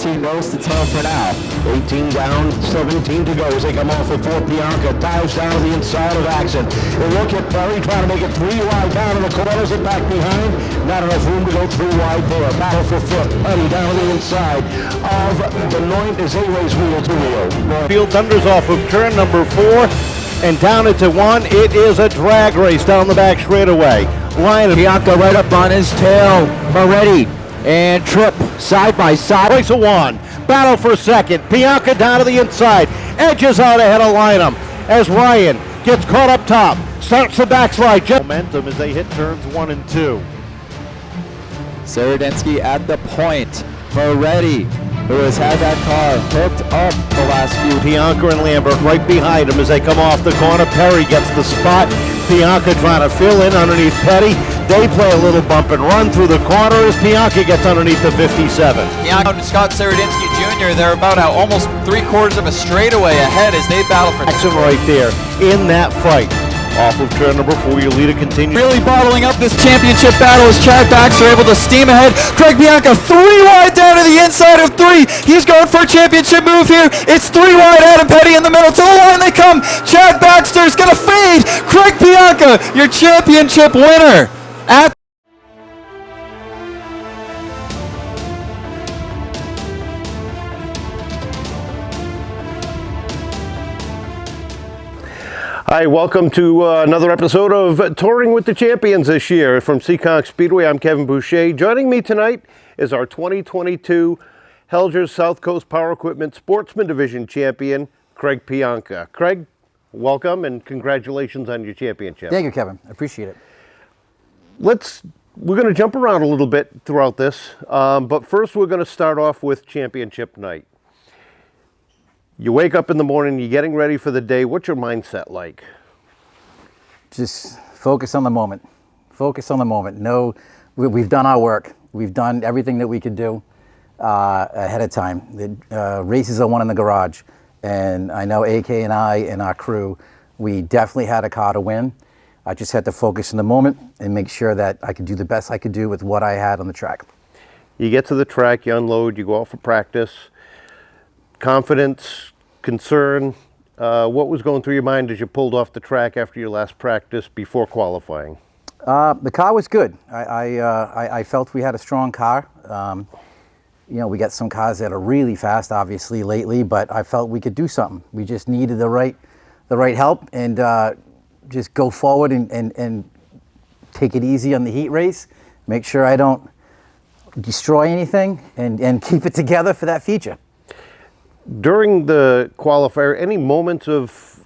17 goes to 12 for now. 18 down, 17 to go as they come off for Pianka. Dives down to the inside of action. They look at Perry trying to make it 3 wide down in the corners and back behind. Not enough room to go 3 wide there. Battle for foot. Perry down to the inside of Benoit as they race wheel to wheel. Field thunders off of turn number 4 and down into 1. It is a drag race down the back straightaway. Ryan Pianka right up on his tail. Moretti and Tripp side by side. Race of 1. Battle for second. Pianka down to the inside. Edges out ahead of Lynham as Ryan gets caught up top. Starts the backslide. Momentum as they hit turns 1 and 2. Seredensky at the point. Moretti, who has had that car hooked up the last few. Pianka and Lambert right behind him as they come off the corner. Perry gets the spot. Pianka trying to fill in underneath Petty. They play a little bump and run through the corner as Pianka gets underneath the 57. Pianka and Scott Seredinsky Jr., they're about almost 3/4 of a straightaway ahead as they battle for action right there in that fight. Off of turn number 4, your leader continues. Really bottling up this championship battle as Chad Baxter able to steam ahead. Craig Pianka 3 wide down to the inside of 3. He's going for a championship move here. It's 3 wide. Adam Petty in the middle. To the line they come. Chad Baxter's going to fade. Craig Pianka, your championship winner. Hi, welcome to another episode of Touring with the Champions this year from Seekonk Speedway. I'm Kevin Boucher. Joining me tonight is our 2022 Helgers South Coast Power Equipment Sportsman Division Champion, Craig Pianka. Craig, welcome and congratulations on your championship. Thank you, Kevin. I appreciate it. We're going to jump around a little bit throughout this, but first we're going to start off with championship night. You wake up in the morning, you're getting ready for the day. What's your mindset like? Just focus on the moment. Focus on the moment. No, we've done our work. We've done everything that we could do ahead of time. The races are won in the garage. And I know AK and I and our crew, we definitely had a car to win. I just had to focus in the moment and make sure that I could do the best I could do with what I had on the track. You get to the track, you unload, you go out for practice. Confidence, concern, what was going through your mind as you pulled off the track after your last practice before qualifying? The car was good. I felt we had a strong car. You know, we got some cars that are really fast, obviously, lately, but I felt we could do something. We just needed the right help and just go forward and take it easy on the heat race. Make sure I don't destroy anything and keep it together for that feature. During the qualifier, any moments of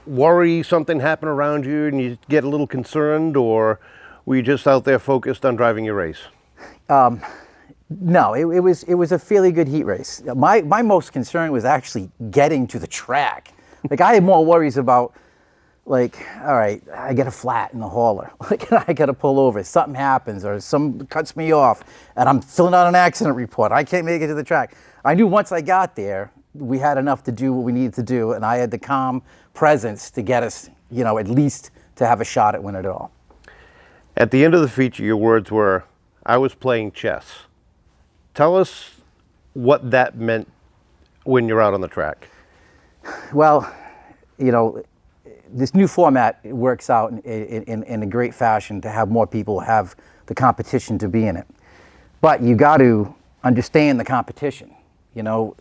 worry, something happen around you and you get a little concerned, or were you just out there focused on driving your race? No, it was a fairly good heat race. My most concern was actually getting to the track. Like, I had more worries about, like, all right, I get a flat in the hauler. Like, I got to pull over. Something happens or some cuts me off and I'm filling out an accident report. I can't make it to the track. I knew once I got there, we had enough to do what we needed to do, and I had the calm presence to get us, you know, at least to have a shot at winning it all. At the end of the feature, your words were, "I was playing chess." Tell us what that meant when you're out on the track. Well, you know, this new format works out in a great fashion to have more people have the competition to be in it. But you got to understand the competition. You know,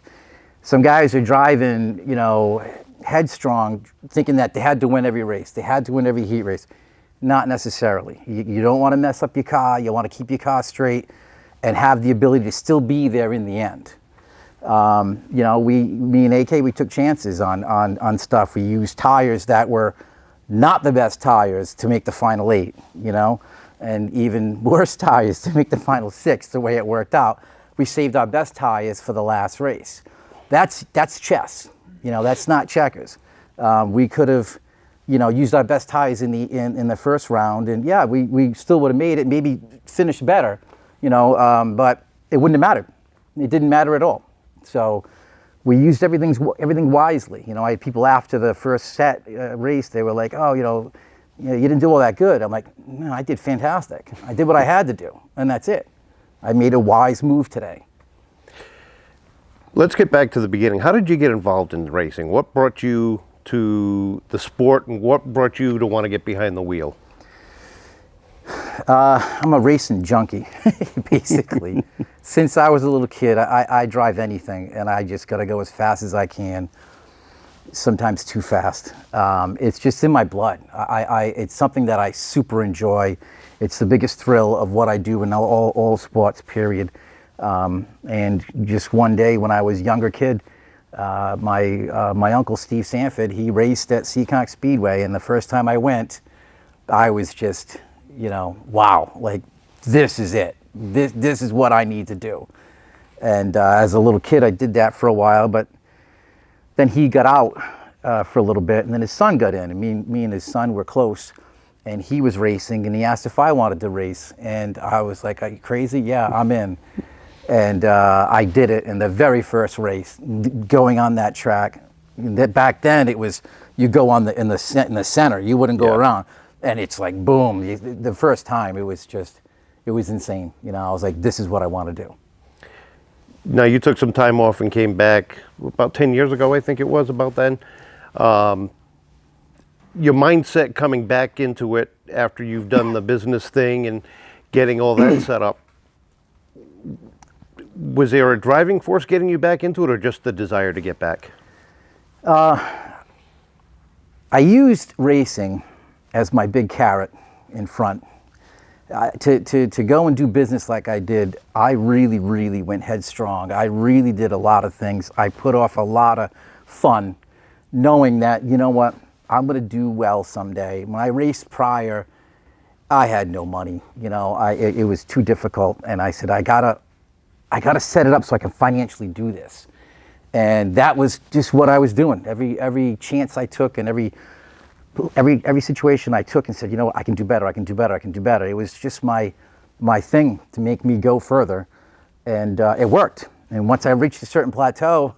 some guys are driving, you know, headstrong, thinking that they had to win every race. They had to win every heat race. Not necessarily. You don't want to mess up your car. You want to keep your car straight and have the ability to still be there in the end. You know, me and AK, we took chances on stuff. We used tires that were not the best tires to make the final 8, you know, and even worse tires to make the final 6, the way it worked out. We saved our best tires for the last race. That's chess. You know, that's not checkers. We could have, you know, used our best tires in the first round, and yeah, we still would have made it, maybe finished better, you know, but it wouldn't have mattered. It didn't matter at all. So we used everything wisely. You know, I had people after the first set race, they were like, oh, you didn't do all that good. I'm like, no, I did fantastic. I did what I had to do, and that's it. I made a wise move today. Let's get back to the beginning. How did you get involved in racing? What brought you to the sport, and what brought you to want to get behind the wheel? I'm a racing junkie, basically. Since I was a little kid, I drive anything, and I just got to go as fast as I can, sometimes too fast. It's just in my blood. It's something that I super enjoy. It's the biggest thrill of what I do in all sports, period. And just one day when I was a younger kid, my uncle Steve Sanford, he raced at Seekonk Speedway, and the first time I went, I was just, wow, like, this is it. This is what I need to do. And as a little kid, I did that for a while, but then he got out for a little bit, and then his son got in, and me and his son were close, and he was racing, and he asked if I wanted to race, and I was like, are you crazy? Yeah, I'm in. And I did it in the very first race, going on that track. Back then, it was, you go on in the center, you wouldn't go around, and it's like, boom. The first time, it was insane. I was like, this is what I want to do. Now, you took some time off and came back about 10 years ago, I think it was, about then. Your mindset coming back into it after you've done the business thing and getting all that set up, was there a driving force getting you back into it, or just the desire to get back? I used racing as my big carrot in front. To go and do business like I did, I really, really went headstrong. I really did a lot of things. I put off a lot of fun, knowing that, you know what, I'm going to do well someday. When I raced prior, I had no money. It was too difficult, and I said, I gotta set it up so I can financially do this. And that was just what I was doing. Every chance I took, and every situation I took, and said, you know what, I can do better, I can do better, I can do better. It was just my thing to make me go further, and it worked. And once I reached a certain plateau,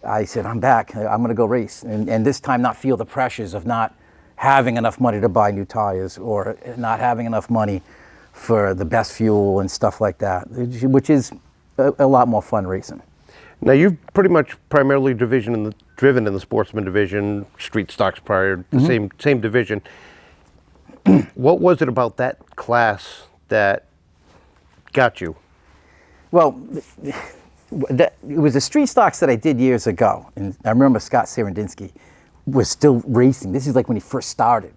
I said, I'm back, I'm going to go race. And this time not feel the pressures of not having enough money to buy new tires, or not having enough money for the best fuel and stuff like that, which is a lot more fun racing. Now, you've pretty much primarily driven in the sportsman division, street stocks prior, the same division. What was it about that class that got you? Well, it was the street stocks that I did years ago, and I remember Scott Sarandinsky was still racing. This is like when he first started.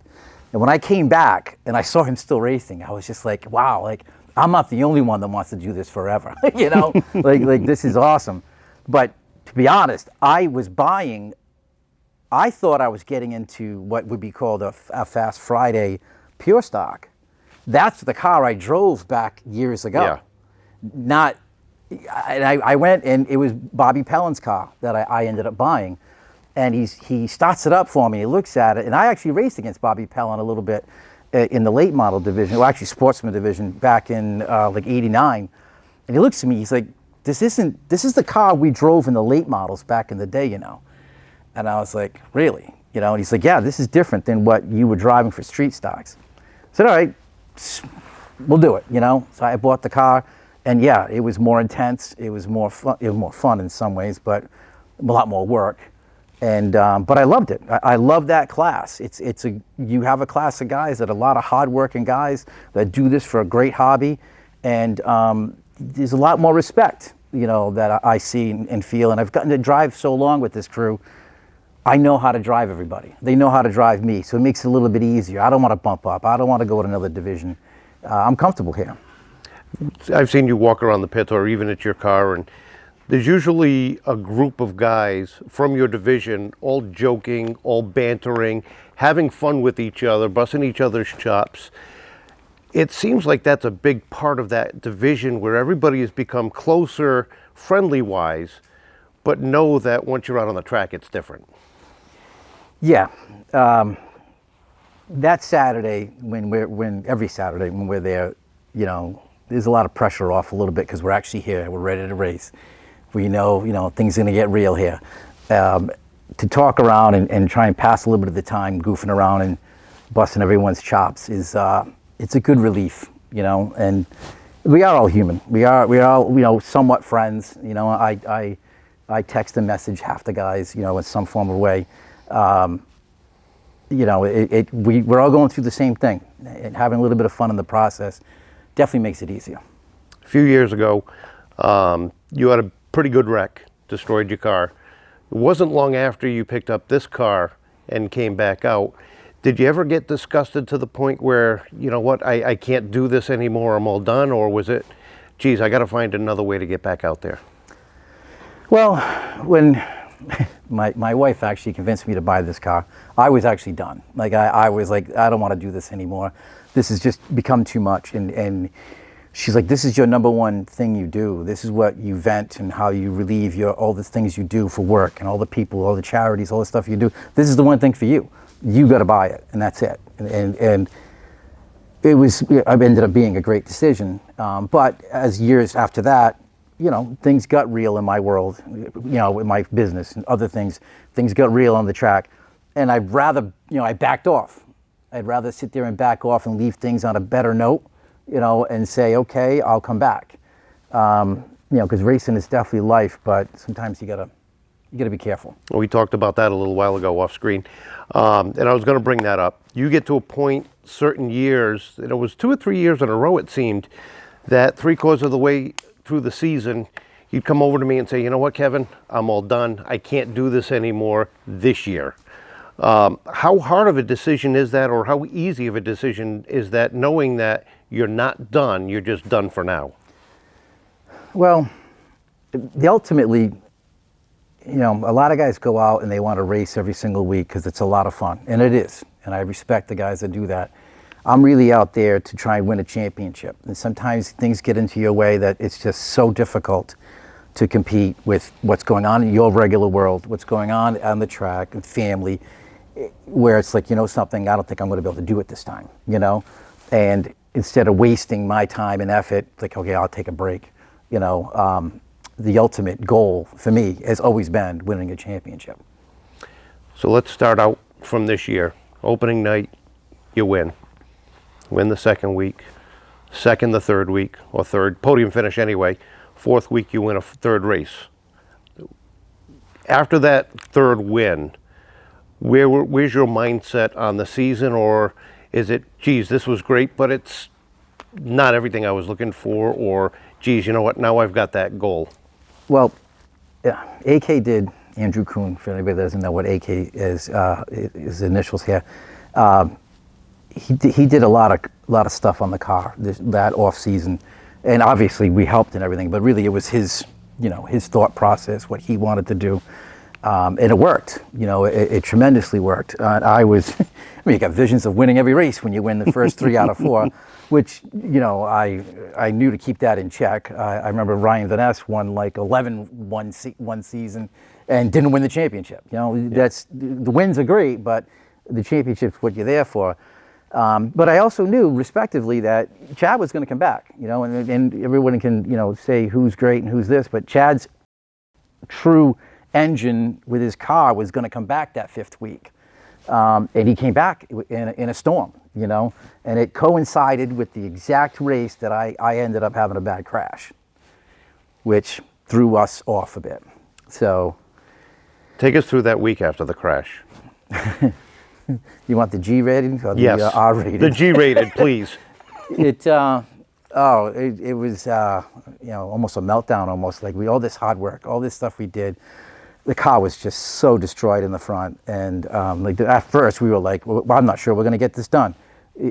And when I came back and I saw him still racing, I was just like, wow, like, I'm not the only one that wants to do this forever, like this is awesome. But to be honest, I thought I was getting into what would be called a Fast Friday pure stock. That's the car I drove back years ago. Yeah. I went, and it was Bobby Pellin's car that I ended up buying. And he starts it up for me, he looks at it, and I actually raced against Bobby Pellin a little bit in the late model division, well, actually sportsman division, back in like '89. And he looks at me, he's like, this is the car we drove in the late models back in the day, And I was like, really? And he's like, yeah, this is different than what you were driving for street stocks. I said, all right, we'll do it, So I bought the car, and yeah, it was more intense, it was more fun in some ways, but a lot more work. And but I loved it. I love that class. You have a class of guys that are a lot of hardworking guys that do this for a great hobby, and there's a lot more respect, that I see and feel. And I've gotten to drive so long with this crew. I know how to drive everybody. They know how to drive me, so it makes it a little bit easier. I don't want to bump up. I don't want to go to another division. I'm comfortable here. I've seen you walk around the pit, or even at your car, and there's usually a group of guys from your division all joking, all bantering, having fun with each other, busting each other's chops. It seems like that's a big part of that division, where everybody has become closer, friendly-wise, but know that once you're out on the track, it's different. Yeah. That Saturday, every Saturday when we're there, there's a lot of pressure off a little bit, because we're actually here, we're ready to race. We know, things are going to get real here. To talk around and try and pass a little bit of the time goofing around and busting everyone's chops is it's a good relief, And we are all human. We are all somewhat friends. I I text and message half the guys, in some form or way. We're all going through the same thing, and having a little bit of fun in the process definitely makes it easier. A few years ago, you had a pretty good wreck, destroyed your car. It wasn't long after you picked up this car and came back out. Did you ever get disgusted to the point where, you know what, I can't do this anymore, I'm all done? Or was it, geez, I got to find another way to get back out there? Well, when my wife actually convinced me to buy this car, I was actually done. Like, I was like, I don't want to do this anymore. This has just become too much. And she's like, this is your number one thing you do. This is what you vent and how you relieve all the things you do for work and all the people, all the charities, all the stuff you do. This is the one thing for you. You got to buy it, and that's it. And it ended up being a great decision. But as years after that, things got real in my world, in my business and other things. Things got real on the track, and I'd rather, I backed off. I'd rather sit there and back off and leave things on a better note, and say, okay, I'll come back. Because racing is definitely life, but sometimes you gotta be careful. Well, we talked about that a little while ago off screen, and I was going to bring that up. You get to a point, certain years, and it was 2 or 3 years in a row, it seemed, that 3/4 of the way through the season, you'd come over to me and say, you know what, Kevin, I'm all done. I can't do this anymore this year. How hard of a decision is that, or how easy of a decision is that, knowing that you're not done, you're just done for now? Well, ultimately, a lot of guys go out and they want to race every single week because it's a lot of fun, and it is, and I respect the guys that do that. I'm really out there to try and win a championship, and sometimes things get into your way that it's just so difficult to compete with what's going on in your regular world, what's going on the track, and family, where it's like, something, I don't think I'm going to be able to do it this time, and instead of wasting my time and effort, like, okay, I'll take a break. The ultimate goal for me has always been winning a championship. So let's start out from this year. Opening night, you win the second week, second the third week, or third, podium finish anyway. Fourth week, you win a third race. After that third win, where's your mindset on the season? Or is it, geez, this was great, but it's not everything I was looking for? Or, geez, you know what, now I've got that goal? Well, yeah, AK did, Andrew Kuhn, for anybody that doesn't know what AK is, his initials here. He did a lot of stuff on the car that off season, and obviously we helped and everything. But really, it was his thought process, what he wanted to do, and it worked. It tremendously worked. You got visions of winning every race when you win the first 3 out of 4, which I knew to keep that in check. I remember Ryan Van Ness won like 11 one season and didn't win the championship. That's, the wins are great, but the championship's what you're there for. But I also knew, respectively, that Chad was going to come back, and everyone can, say who's great and who's this, but Chad's true engine with his car was going to come back that 5th week. And he came back in a storm, and it coincided with the exact race that I ended up having a bad crash, which threw us off a bit. So, take us through that week after the crash. You want the G rated or yes, the R rated? The G rated, please. It was almost a meltdown. Almost like all this hard work, all this stuff we did. The car was just so destroyed in the front, and at first we were like, well, I'm not sure we're going to get this done,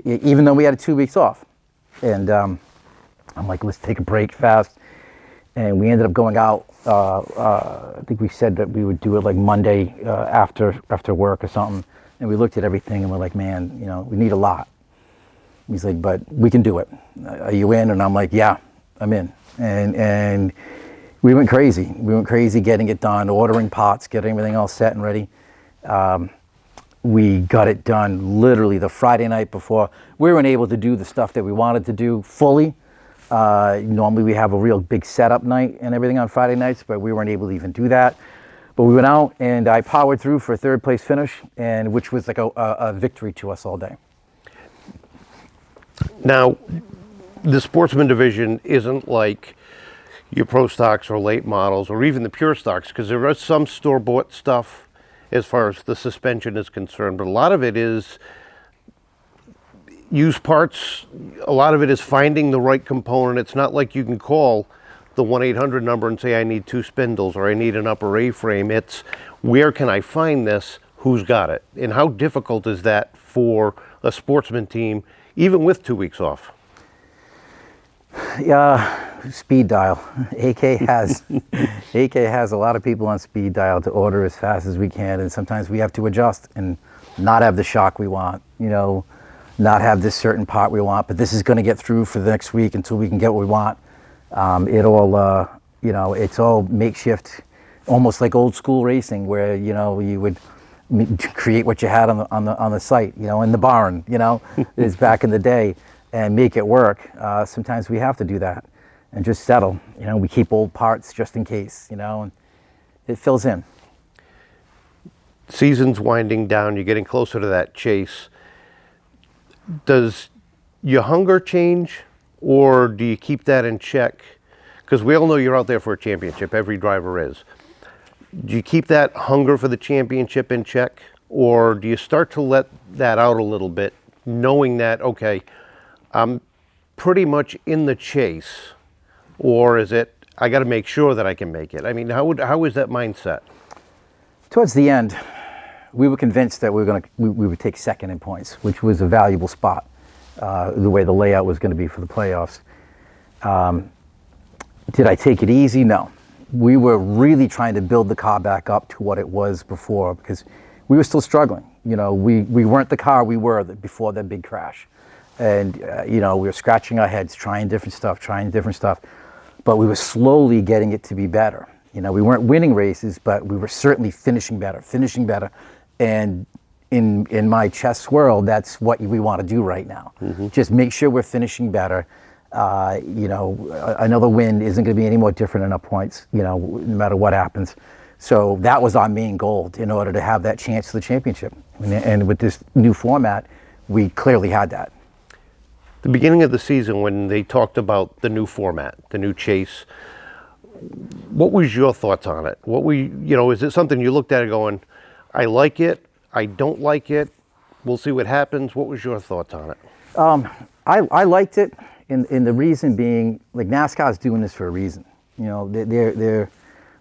even though we had 2 weeks off. And I'm like, let's take a break fast. And we ended up going out. I think we said that we would do it like Monday after work or something. And we looked at everything and we're like, man, we need a lot. He's like, but we can do it. Are you in? And I'm like, yeah, I'm in. And we went crazy. We went crazy getting it done, ordering pots, getting everything all set and ready. We got it done literally the Friday night before. We weren't able to do the stuff that we wanted to do fully. Normally we have a real big setup night and everything on Friday nights, but we weren't able to even do that. But we went out and I powered through for a 3rd place finish, and which was like a victory to us all day. Now, the sportsman division isn't like, your pro stocks or late models or even the pure stocks, because there is some store-bought stuff as far as the suspension is concerned, but a lot of it is used parts. A lot of it is finding the right component. It's not like you can call the 1-800 number and say, I need 2 spindles or I need an upper A-frame. It's where can I find this? Who's got it? And how difficult is that for a Sportsman team, even with 2 weeks off? Speed dial. AK has a lot of people on speed dial to order as fast as we can, and sometimes we have to adjust and not have the shock we want, not have this certain part we want, but this is going to get through for the next week until we can get what we want. It's all makeshift, almost like old school racing, where you would create what you had on the site, in the barn, is back in the day, and make it work. Sometimes we have to do that and just settle. We keep old parts just in case, and it fills in. Season's winding down. You're getting closer to that chase. Does your hunger change, or do you keep that in check? Because we all know you're out there for a championship. Every driver is. Do you keep that hunger for the championship in check, or do you start to let that out a little bit, knowing that, okay, I'm pretty much in the chase, or is it, I got to make sure that I can make it? I mean, how is that mindset? Towards the end, we were convinced that we would take second in points, which was a valuable spot, the way the layout was going to be for the playoffs. Did I take it easy? No. We were really trying to build the car back up to what it was before, because we were still struggling. We weren't the car we were before that big crash. And, we were scratching our heads, trying different stuff, but we were slowly getting it to be better. We weren't winning races, but we were certainly finishing better. And in my chess world, that's what we want to do right now. Mm-hmm. Just make sure we're finishing better. Another win isn't going to be any more different enough points, no matter what happens. So that was our main goal in order to have that chance for the championship. And with this new format, we clearly had that. The beginning of the season, when they talked about the new format, the new chase, what was your thoughts on it? Is it something you looked at it going, I like it, I don't like it, we'll see what happens? What was your thoughts on it? I liked it, and the reason being, like, NASCAR's doing this for a reason. The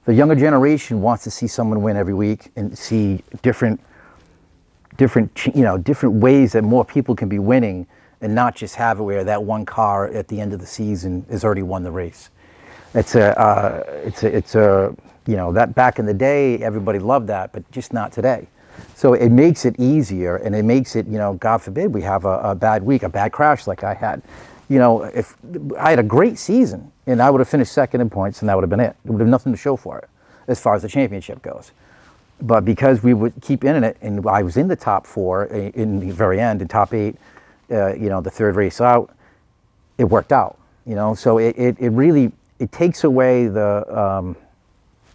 younger generation wants to see someone win every week and see different ways that more people can be winning, and not just have it where that one car at the end of the season has already won the race. It's that back in the day, everybody loved that, but just not today. So it makes it easier, and it makes it, God forbid we have a bad week, a bad crash like I had. If I had a great season and I would have finished second in points, and that would have been it. There would have nothing to show for it as far as the championship goes. But because we would keep in it, and I was in the top 4 in the very end, in top 8, the third race out, it worked out. So it really takes away the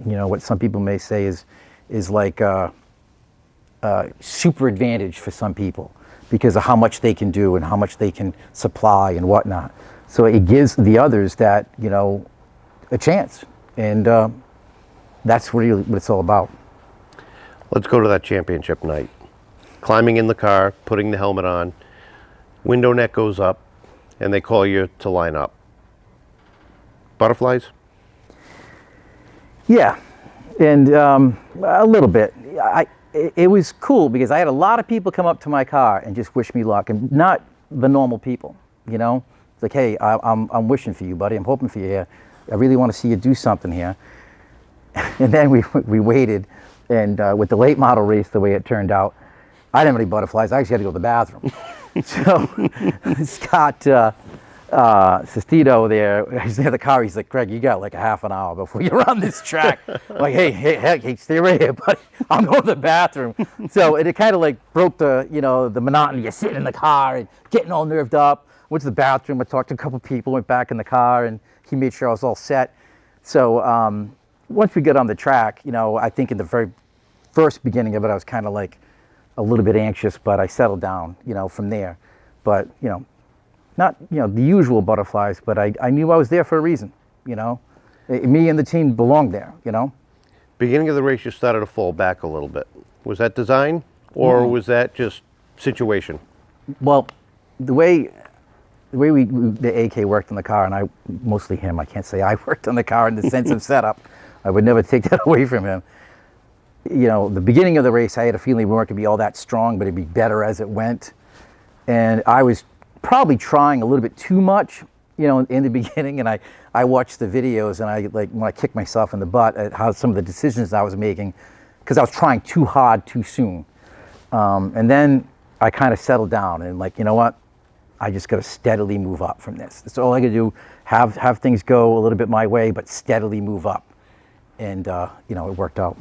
what some people may say is like super advantage for some people because of how much they can do and how much they can supply and whatnot. So it gives the others that a chance, and that's really what it's all about. Let's go to that championship night. Climbing in the car, putting the helmet on, window net goes up, and they call you to line up. Butterflies? Yeah, and a little bit. It was cool because I had a lot of people come up to my car and just wish me luck, and not the normal people, It's like, hey, I'm wishing for you, buddy. I'm hoping for you here. I really want to see you do something here. And then we waited, and with the late model race, the way it turned out, I didn't have any butterflies. I actually had to go to the bathroom. So Scott Sestito there, he's near the car. He's like, Greg, you got like a half an hour before you run this track. I'm like, hey, stay right here, buddy. I'm going to the bathroom. So it kind of like broke the monotony. You're sitting in the car and getting all nerved up. Went to the bathroom. I talked to a couple people. Went back in the car, and he made sure I was all set. So once we get on the track, I think in the very first beginning of it, I was kind of like a little bit anxious, but I settled down, from there. But, not, the usual butterflies, but I knew I was there for a reason, Me and the team belonged there, you know. Beginning of the race, you started to fall back a little bit. Was that design, or was that just situation? Well, the way the AK worked on the car, and I, mostly him, I can't say I worked on the car in the sense of setup. I would never take that away from him. You know, the beginning of the race, I had a feeling we weren't going to be all that strong, but it'd be better as it went. And I was probably trying a little bit too much, you know, in the beginning. And I watched the videos, and when I kicked myself in the butt at how some of the decisions I was making, because I was trying too hard too soon. And then I kind of settled down and like, you know what? I just got to steadily move up from this. That's all I got to do. Have things go a little bit my way, but steadily move up. And, you know, it worked out.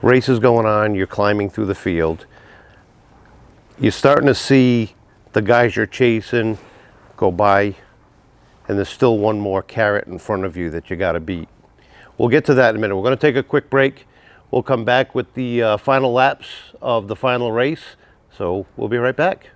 Race is going on, you're climbing through the field. You're starting to see the guys you're chasing go by, and there's still one more carrot in front of you that you got to beat. We'll get to that in a minute. We're going to take a quick break. We'll come back with the final laps of the final race. So we'll be right back.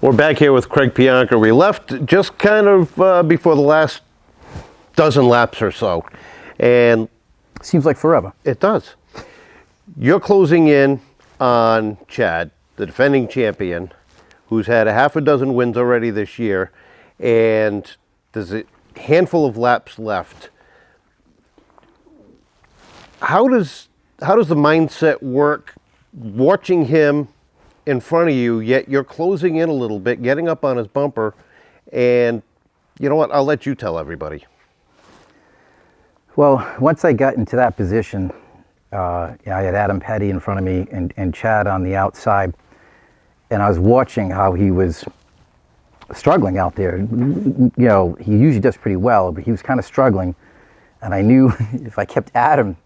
We're back here with Craig Pianka. We left just kind of before the last dozen laps or so. And seems like forever. It does. You're closing in on Chad, the defending champion, who's had a half a dozen wins already this year. And there's a handful of laps left. How does the mindset work watching him in front of you, yet you're closing in a little bit, getting up on his bumper, and you know what? I'll let you tell everybody. Well, once I got into that position, I had Adam Petty in front of me and Chad on the outside, and I was watching how he was struggling out there. You know, he usually does pretty well, but he was kind of struggling, and I knew if I kept Adam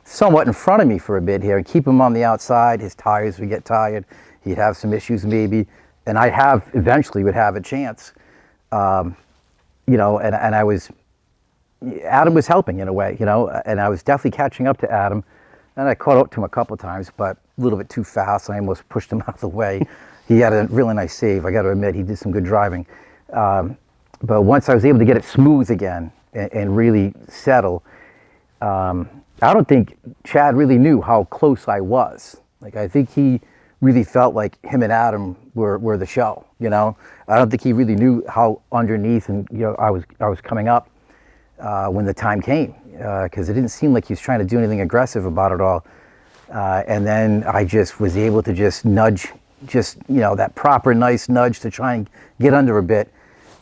somewhat in front of me for a bit here and keep him on the outside, his tires would get tired. He'd have some issues maybe, and eventually would have a chance. You know, and Adam was helping in a way, you know, and I was definitely catching up to Adam, and I caught up to him a couple of times, but a little bit too fast. I almost pushed him out of the way. He had a really nice save. I got to admit, he did some good driving. But once I was able to get it smooth again and really settle, I don't think Chad really knew how close I was. Like, I think he really felt like him and Adam were the show, you know. I don't think he really knew how underneath and, you know, I was coming up when the time came, because it didn't seem like he was trying to do anything aggressive about it all. And then I just was able to just nudge, you know, that proper nice nudge to try and get under a bit,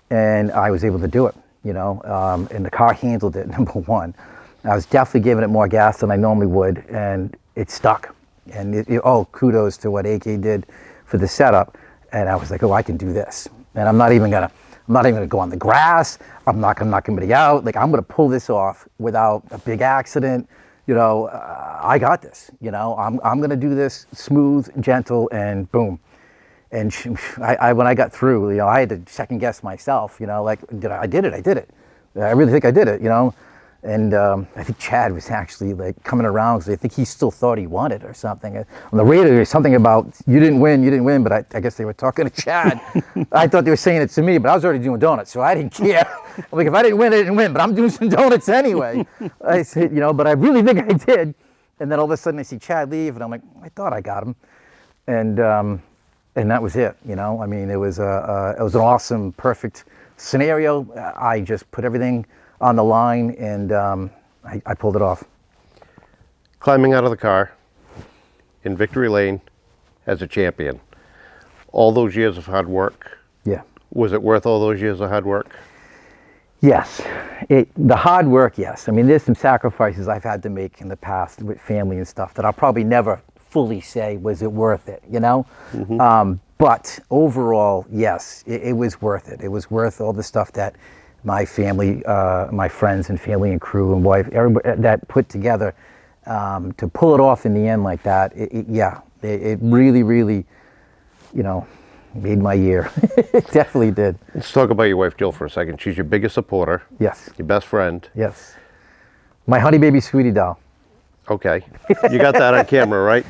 and I was able to do it, you know. And the car handled it, number one. I was definitely giving it more gas than I normally would, and it stuck. And all kudos to what AK did for the setup. And I was like, oh, I can do this. And I'm not even gonna go on the grass. I'm not gonna knock anybody out. Like, I'm gonna pull this off without a big accident. You know, I got this. You know, I'm gonna do this smooth, gentle, and boom. And when I got through, you know, I had to second guess myself. You know, like, I did it. I really think I did it. You know. And I think Chad was actually like coming around because I think he still thought he won it or something. On the radio, there was something about you didn't win, but I guess they were talking to Chad. I thought they were saying it to me, but I was already doing donuts, so I didn't care. I'm like, if I didn't win, I didn't win, but I'm doing some donuts anyway. I said, you know, but I really think I did. And then all of a sudden I see Chad leave, and I'm like, I thought I got him. And that was it, you know. I mean, it was an awesome, perfect scenario. I just put everything on the line, and I pulled it off. Climbing out of the car in victory lane as a champion. All those years of hard work. Yeah. Was it worth all those years of hard work? Yes. The hard work, yes. I mean, there's some sacrifices I've had to make in the past with family and stuff that I'll probably never fully say, was it worth it, you know? Mm-hmm. But overall, yes, it was worth it. It was worth all the stuff that my family, my friends and family and crew and wife, everybody that put together. to pull it off in the end like that, it really, really, made my year. It definitely did. Let's talk about your wife, Jill, for a second. She's your biggest supporter. Yes. Your best friend. Yes. My honey baby sweetie doll. Okay. You got that on camera, right?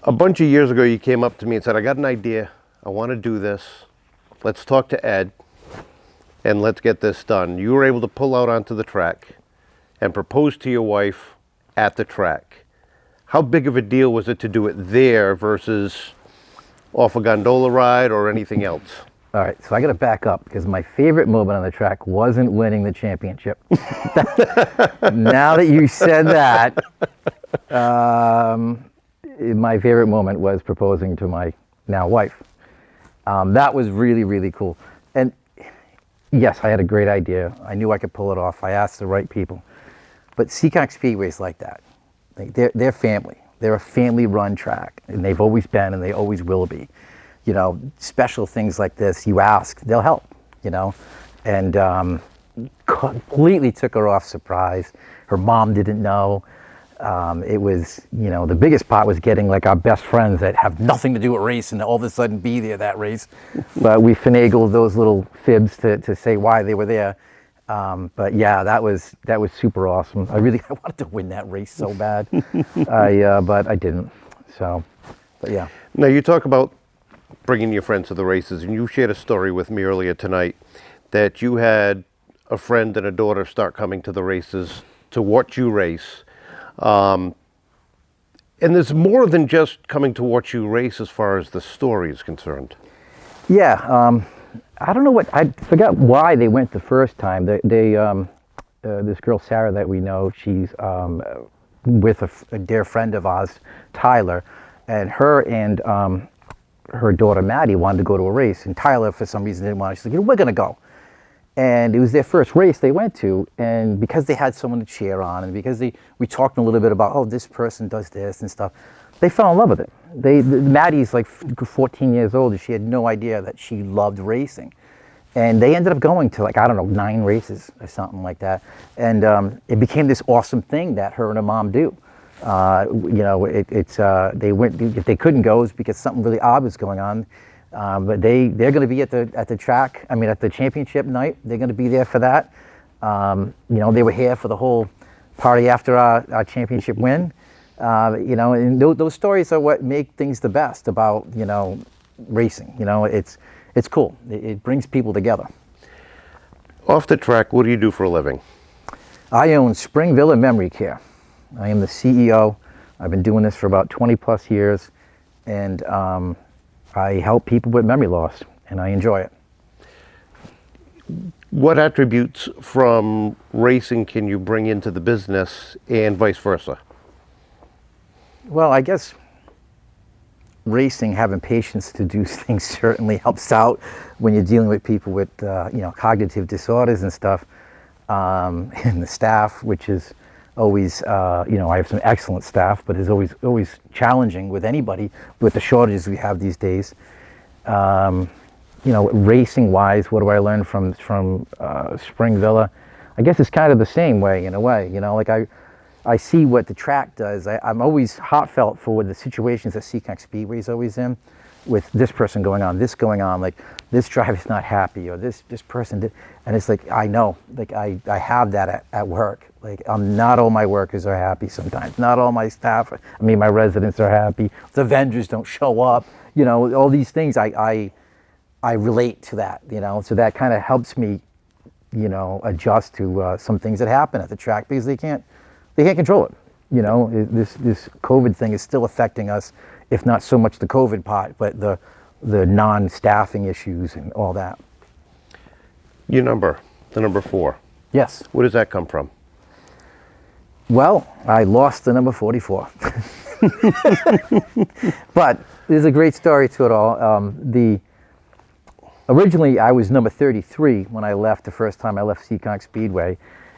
A bunch of years ago, you came up to me and said, I got an idea. I want to do this. Let's talk to Ed and let's get this done. You were able to pull out onto the track and propose to your wife at the track. How big of a deal was it to do it there versus off a gondola ride or anything else? All right, so I got to back up because my favorite moment on the track wasn't winning the championship. Now that you said that, my favorite moment was proposing to my now wife. That was really, really cool. And yes, I had a great idea. I knew I could pull it off. I asked the right people. But Seekonk Speedway's like that. They're family. They're a family-run track, and they've always been, and they always will be. Special things like this, you ask, they'll help. And completely took her off surprise. Her mom didn't know. It was, the biggest part was getting like our best friends that have nothing to do with racing to all of a sudden be there that race. But we finagled those little fibs to say why they were there. But yeah, that was super awesome. I wanted to win that race so bad, but I didn't. So, but yeah. Now you talk about bringing your friends to the races, and you shared a story with me earlier tonight that you had a friend and a daughter start coming to the races to watch you race. And there's more than just coming to watch you race as far as the story is concerned. Yeah. I don't know I forgot why they went the first time. This girl, Sarah, that we know, she's with a dear friend of ours, Tyler, and her and her daughter, Maddie, wanted to go to a race, and Tyler, for some reason, didn't want to. She's like, we're going to go. And it was their first race they went to, and because they had someone to cheer on, and because we talked a little bit about, this person does this and stuff, they fell in love with it. Maddie's like 14 years old, and she had no idea that she loved racing. And they ended up going to 9 races or something like that. And it became this awesome thing that her and her mom do. They went, if they couldn't go, it was because something really odd was going on. But they're going to be at the track. At the championship night, they're going to be there for that. They were here for the whole party after our championship win. And those stories are what make things the best about racing. It's cool. It brings people together. Off the track, what do you do for a living? I own Spring Villa Memory Care. I am the CEO. I've been doing this for about 20 plus years, and I help people with memory loss, and I enjoy it. What attributes from racing can you bring into the business and vice versa? Well, I guess racing, having patience to do things certainly helps out when you're dealing with people with cognitive disorders and stuff, and the staff, which is always, I have some excellent staff, but it's always challenging with anybody with the shortages we have these days. Racing wise, what do I learn from Spring Villa? I guess it's kind of the same way in a way. I see what the track does. I'm always heartfelt for the situations that Seekonk Speedway is always in, with this person going on, this going on, like this driver's not happy, or this person did, and it's like, I know, like I have that at work. Like, not all my workers are happy sometimes. Not all my staff, my residents are happy. The vendors don't show up. All these things, I relate to that, so that kind of helps me, adjust to some things that happen at the track because they can't control it. This COVID thing is still affecting us, if not so much the COVID part, but the non-staffing issues and all that. Your number, the number 4. Yes. Where does that come from? Well, I lost the number 44. But there's a great story to it all. Originally, I was number 33 when I left the first time I left Seekonk Speedway.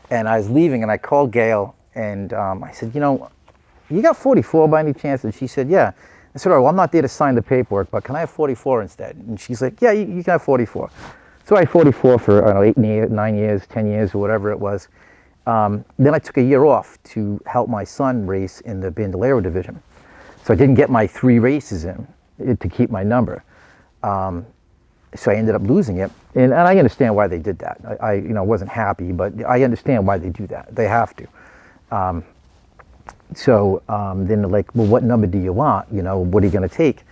And I was leaving, and I called Gail, and I said, you got 44 by any chance? And she said, yeah. I said, all right, well, I'm not there to sign the paperwork, but can I have 44 instead? And she's like, yeah, you can have 44. So I had 44 for, 8, 9 years, 10 years, or whatever it was. Then I took a year off to help my son race in the Bandolero division. So I didn't get my 3 races in to keep my number. So I ended up losing it. And I understand why they did that. I wasn't happy, but I understand why they do that. They have to. Then they're like, well, what number do you want? What are you going to take?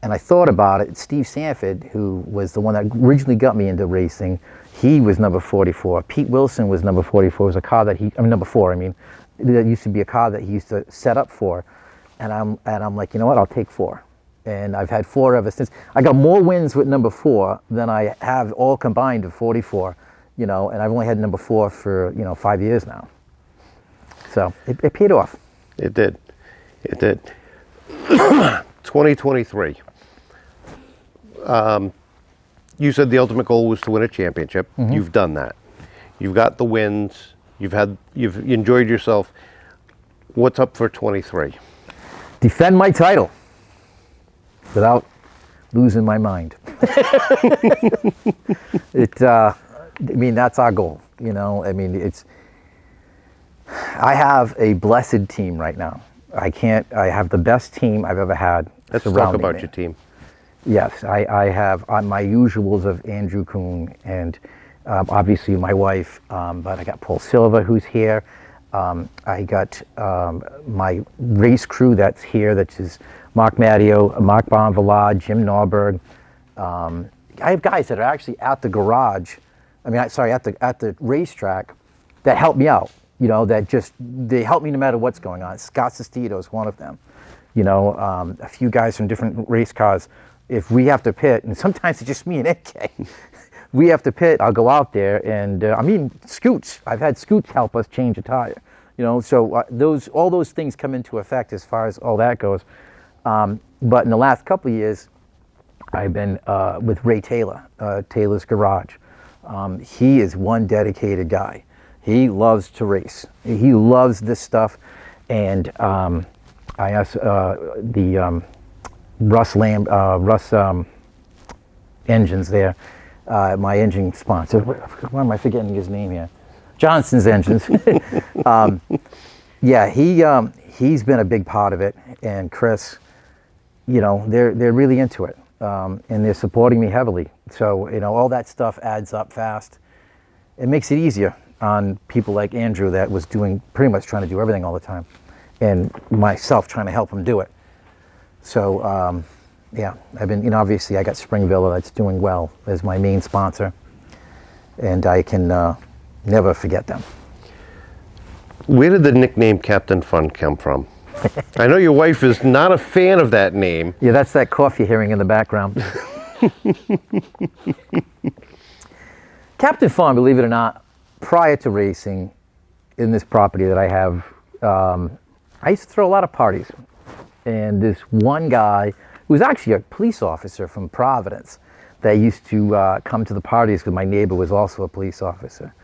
And I thought about it. Steve Sanford, who was the one that originally got me into racing, he was number 44. Pete Wilson was number 44. It was a car that number 4, that used to be a car that he used to set up for. And I'm like, you know what, I'll take 4. And I've had 4 ever since. I got more wins with number 4 than I have all combined of 44, and I've only had number 4 for, 5 years now. So it paid off. It did. 2023. You said the ultimate goal was to win a championship. Mm-hmm. You've done that. You've got the wins. You've enjoyed yourself. What's up for 23? Defend my title without losing my mind. That's our goal. I have a blessed team right now. I have the best team I've ever had. Let's talk about your team. Yes, I have my usuals of Andrew Kuhn and obviously my wife, but I got Paul Silva who's here. I got my race crew that's here, that is Mark Matteo, Mark Bonvillard, Jim Norberg. I have guys that are actually at the garage, at the racetrack that help me out, they help me no matter what's going on. Scott Sestito is one of them. A few guys from different race cars. If we have to pit, and sometimes it's just me and AK, we have to pit, I'll go out there and, Scoots. I've had Scoots help us change a tire, so all those things come into effect as far as all that goes. But in the last couple of years, I've been with Ray Taylor, Taylor's Garage. He is one dedicated guy. He loves to race. He loves this stuff. And I asked the Russ Engines there, my engine sponsor. Why am I forgetting his name here? Johnson's Engines. He's been a big part of it. And Chris, they're really into it. And they're supporting me heavily. So, all that stuff adds up fast. It makes it easier on people like Andrew that was pretty much trying to do everything all the time. And myself trying to help him do it. So, I've been, obviously I got Springville that's doing well as my main sponsor. And I can never forget them. Where did the nickname Captain Fun come from? I know your wife is not a fan of that name. Yeah, that's that cough you're hearing in the background. Captain Fun, believe it or not, prior to racing in this property that I have, I used to throw a lot of parties. And this one guy, who was actually a police officer from Providence, that used to come to the parties because my neighbor was also a police officer.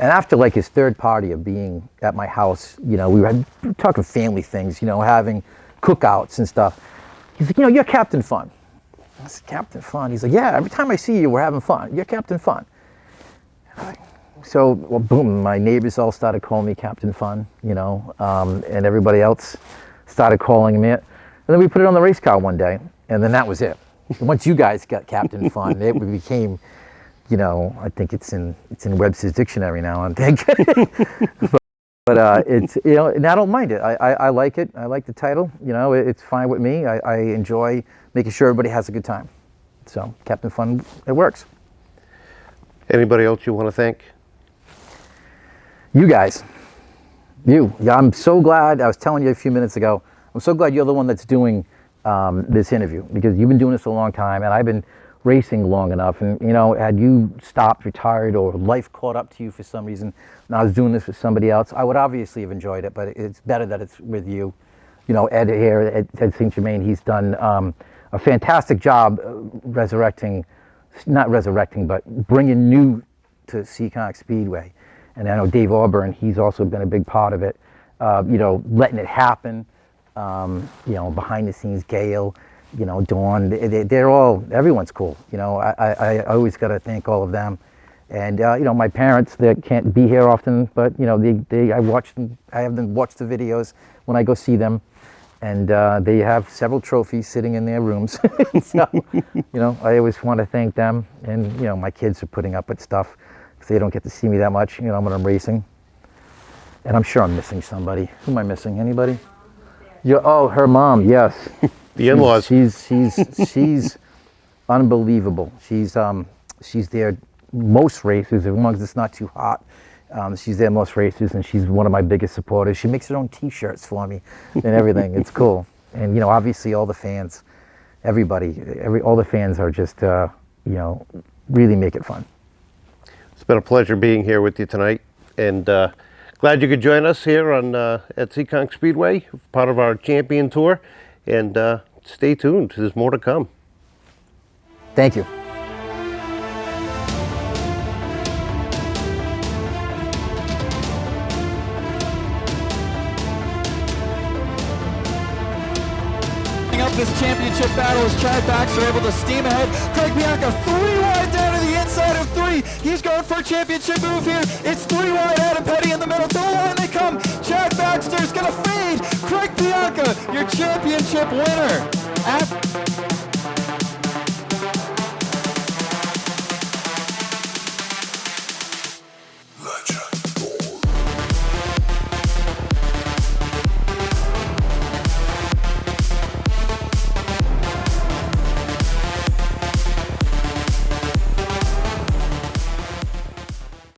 And after like his 3rd party of being at my house, we were talking family things, having cookouts and stuff. He's like, you're Captain Fun. I said, Captain Fun? He's like, yeah, every time I see you, we're having fun. You're Captain Fun. So, boom, my neighbors all started calling me Captain Fun, and everybody else started calling me it. And then we put it on the race car one day, and then that was it. Once you guys got Captain Fun, it became, I think it's in Webster's dictionary now, I think. but it's, and I don't mind it. I like it. I like the title. It's fine with me. I enjoy making sure everybody has a good time. So, Captain Fun, it works. Anybody else you want to thank? You guys. You. Yeah, I'm so glad. I was telling you a few minutes ago, I'm so glad you're the one that's doing this interview, because you've been doing this a long time and I've been racing long enough. And, had you stopped, retired, or life caught up to you for some reason, and I was doing this with somebody else, I would obviously have enjoyed it, but it's better that it's with you. Ed here, Ed St. Germain, he's done a fantastic job but bringing new to Seekonk Speedway. And I know Dave Auburn, he's also been a big part of it, letting it happen, behind the scenes, Gail, Dawn, everyone's cool. I always got to thank all of them. And my parents, they can't be here often, but I watch them. I have them watch the videos when I go see them, and they have several trophies sitting in their rooms. So, I always want to thank them. And my kids are putting up with stuff because they don't get to see me that much. When I'm racing, and I'm sure I'm missing somebody. Who am I missing? Anybody? Oh, her mom. Yes. The in-laws. She's unbelievable. She's there most races, as long as it's not too hot. She's there most races, and she's one of my biggest supporters. She makes her own T-shirts for me and everything. It's cool. And obviously all the fans, everybody, all the fans are just really make it fun. It's been a pleasure being here with you tonight, and glad you could join us here on at Seekonk Speedway, part of our champion tour. And stay tuned. There's more to come. Thank you. Up this championship battle as Chad Baxter able to steam ahead. Craig Pianka 3 wide down to the inside of 3. He's going for a championship move here. It's 3 wide. Adam Petty in the middle. To the line they come. Chad Baxter's going to fade. Craig Pianka, your championship winner.